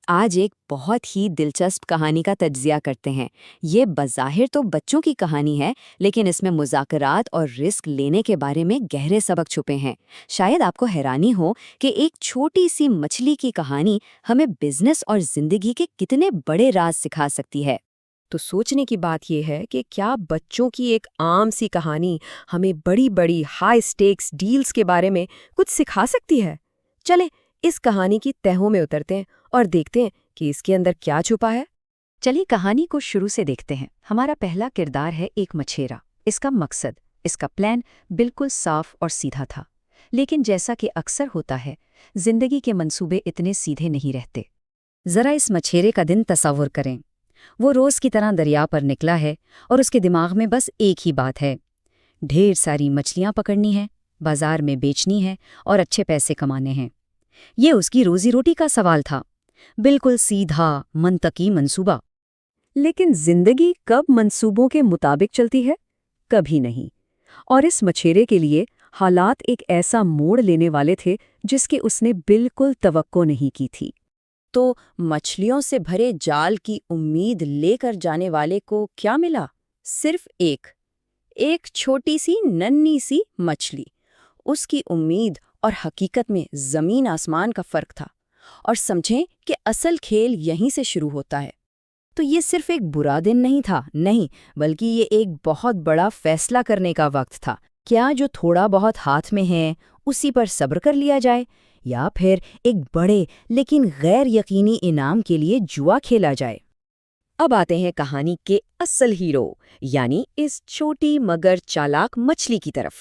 آج ایک بہت ہی دلچسپ کہانی کا تجزیہ کرتے ہیں۔ یہ بظاہر تو بچوں کی کہانی ہے، لیکن اس میں مذاکرات اور رسک لینے کے بارے میں گہرے سبق چھپے ہیں۔ شاید آپ کو حیرانی ہو کہ ایک چھوٹی سی مچھلی کی کہانی ہمیں بزنس اور زندگی کے کتنے بڑے راز سکھا سکتی ہے۔ تو سوچنے کی بات یہ ہے کہ کیا بچوں کی ایک عام سی کہانی ہمیں بڑی بڑی ہائی سٹیکس ڈیلز کے بارے میں کچھ سکھا سکتی ہے؟ چلیں اس کہانی کی تہوں میں اترتے ہیں اور دیکھتے ہیں کہ اس کے اندر کیا چھپا ہے۔ چلیے کہانی کو شروع سے دیکھتے ہیں۔ ہمارا پہلا کردار ہے ایک مچھیرا۔ اس کا مقصد، اس کا پلان بالکل صاف اور سیدھا تھا، لیکن جیسا کہ اکثر ہوتا ہے، زندگی کے منصوبے اتنے سیدھے نہیں رہتے۔ ذرا اس مچھیرے کا دن تصور کریں۔ وہ روز کی طرح دریا پر نکلا ہے اور اس کے دماغ میں بس ایک ہی بات ہے، ڈھیر ساری مچھلیاں پکڑنی ہیں، بازار میں بیچنی ہے اور اچھے پیسے کمانے ہیں۔ یہ اس کی روزی روٹی کا سوال تھا، بالکل سیدھا منطقی منصوبہ۔ لیکن زندگی کب منصوبوں کے مطابق چلتی ہے؟ کبھی نہیں۔ اور اس مچھیرے کے لیے حالات ایک ایسا موڑ لینے والے تھے جس کی اس نے بالکل توقع نہیں کی تھی۔ تو مچھلیوں سے بھرے جال کی امید لے کر جانے والے کو کیا ملا؟ صرف ایک چھوٹی سی ننھی سی مچھلی۔ اس کی امید اور حقیقت میں زمین آسمان کا فرق تھا۔ اور سمجھیں کہ اصل کھیل یہیں سے شروع ہوتا ہے۔ تو یہ صرف ایک برا دن نہیں تھا، نہیں، بلکہ یہ ایک بہت بڑا فیصلہ کرنے کا وقت تھا۔ کیا جو تھوڑا بہت ہاتھ میں ہے اسی پر صبر کر لیا جائے، یا پھر ایک بڑے لیکن غیر یقینی انعام کے لیے جوا کھیلا جائے؟ اب آتے ہیں کہانی کے اصل ہیرو، یعنی اس چھوٹی مگر چالاک مچھلی کی طرف۔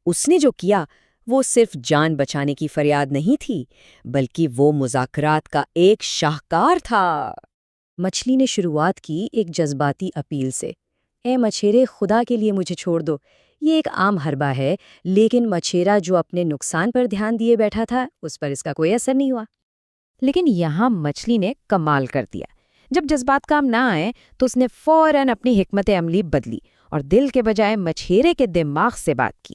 اس نے جو کیا وہ صرف جان بچانے کی فریاد نہیں تھی، بلکہ وہ مذاکرات کا ایک شاہکار تھا۔ مچھلی نے شروعات کی ایک جذباتی اپیل سے، اے مچھیرے، خدا کے لیے مجھے چھوڑ دو۔ یہ ایک عام حربہ ہے، لیکن مچھیرا جو اپنے نقصان پر دھیان دیے بیٹھا تھا، اس پر اس کا کوئی اثر نہیں ہوا۔ لیکن یہاں مچھلی نے کمال کر دیا۔ جب جذبات کام نہ آئے تو اس نے فوراً اپنی حکمت عملی بدلی اور دل کے بجائے مچھیرے کے دماغ سے بات کی۔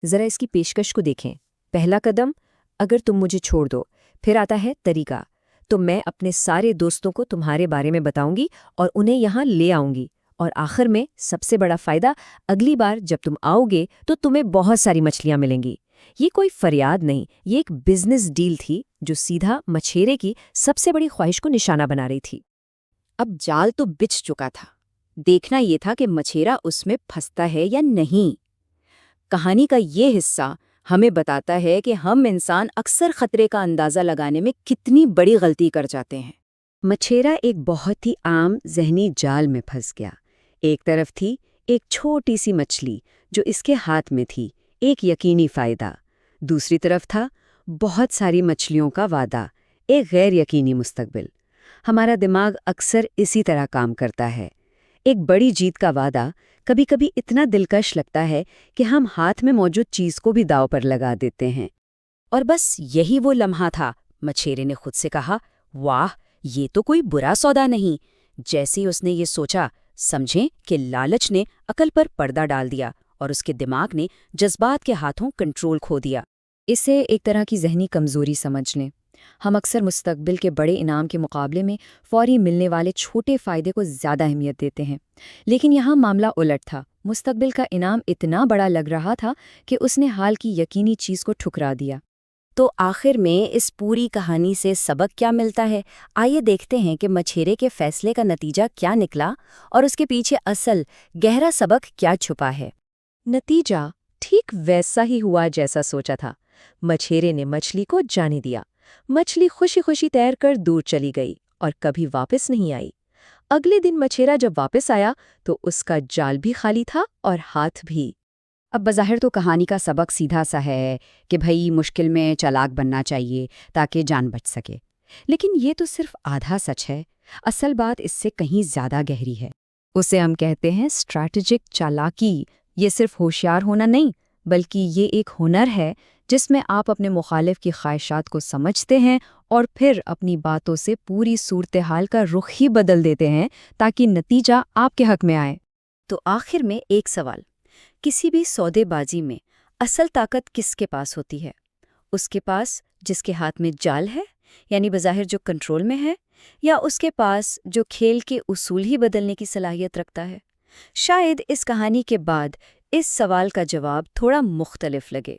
ذرا اس کی پیشکش کو دیکھیں۔ پہلا قدم، اگر تم مجھے چھوڑ دو۔ پھر آتا ہے طریقہ، تو میں اپنے سارے دوستوں کو تمہارے بارے میں بتاؤں گی اور انہیں یہاں لے آؤں گی۔ اور آخر میں سب سے بڑا فائدہ، اگلی بار جب تم آؤ گے تو تمہیں بہت ساری مچھلیاں ملیں گی۔ یہ کوئی فریاد نہیں، یہ ایک بزنس ڈیل تھی جو سیدھا مچھیرے کی سب سے بڑی خواہش کو نشانہ بنا رہی تھی۔ اب جال تو بچھ چکا تھا، دیکھنا یہ تھا کہ مچھیرا اس میں پھنستا ہے یا نہیں۔ کہانی کا یہ حصہ ہمیں بتاتا ہے کہ ہم انسان اکثر خطرے کا اندازہ لگانے میں کتنی بڑی غلطی کر جاتے ہیں۔ مچھیرا ایک بہت ہی عام ذہنی جال میں پھنس گیا۔ ایک طرف تھی ایک چھوٹی سی مچھلی جو اس کے ہاتھ میں تھی، ایک یقینی فائدہ۔ دوسری طرف تھا بہت ساری مچھلیوں کا وعدہ، ایک غیر یقینی مستقبل۔ ہمارا دماغ اکثر اسی طرح کام کرتا ہے۔ ایک بڑی جیت کا وعدہ کبھی کبھی اتنا دلکش لگتا ہے کہ ہم ہاتھ میں موجود چیز کو بھی داؤ پر لگا دیتے ہیں۔ اور بس یہی وہ لمحہ تھا، مچھیرے نے خود سے کہا، واہ، یہ تو کوئی برا سودا نہیں۔ جیسے ہی اس نے یہ سوچا، سمجھیں کہ لالچ نے عقل پر پردہ ڈال دیا اور اس کے دماغ نے جذبات کے ہاتھوں کنٹرول کھو دیا۔ اسے ایک طرح کی ذہنی کمزوری سمجھ لیں۔ ہم اکثر مستقبل کے بڑے انعام کے مقابلے میں فوری ملنے والے چھوٹے فائدے کو زیادہ اہمیت دیتے ہیں، لیکن یہاں معاملہ الٹ تھا۔ مستقبل کا انعام اتنا بڑا لگ رہا تھا کہ اس نے حال کی یقینی چیز کو ٹھکرا دیا۔ تو آخر میں اس پوری کہانی سے سبق کیا ملتا ہے؟ آئیے دیکھتے ہیں کہ مچھیرے کے فیصلے کا نتیجہ کیا نکلا اور اس کے پیچھے اصل گہرا سبق کیا چھپا ہے۔ نتیجہ ٹھیک ویسا ہی ہوا جیسا سوچا تھا۔ مچھیرے نے مچھلی کو جانے دیا۔ مچھلی خوشی خوشی تیر کر دور چلی گئی اور کبھی واپس نہیں آئی۔ اگلے دن مچھیرا جب واپس آیا تو اس کا جال بھی خالی تھا اور ہاتھ بھی۔ اب بظاہر تو کہانی کا سبق سیدھا سا ہے کہ بھئی مشکل میں چالاک بننا چاہیے تاکہ جان بچ سکے، لیکن یہ تو صرف آدھا سچ ہے۔ اصل بات اس سے کہیں زیادہ گہری ہے۔ اسے ہم کہتے ہیں اسٹریٹجک چالاکی۔ یہ صرف ہوشیار ہونا نہیں، بلکہ یہ ایک ہنر ہے جس میں آپ اپنے مخالف کی خواہشات کو سمجھتے ہیں اور پھر اپنی باتوں سے پوری صورتحال کا رخ ہی بدل دیتے ہیں تاکہ نتیجہ آپ کے حق میں آئے۔ تو آخر میں ایک سوال، کسی بھی سودے بازی میں اصل طاقت کس کے پاس ہوتی ہے؟ اس کے پاس جس کے ہاتھ میں جال ہے، یعنی بظاہر جو کنٹرول میں ہے، یا اس کے پاس جو کھیل کے اصول ہی بدلنے کی صلاحیت رکھتا ہے؟ شاید اس کہانی کے بعد اس سوال کا جواب تھوڑا مختلف لگے۔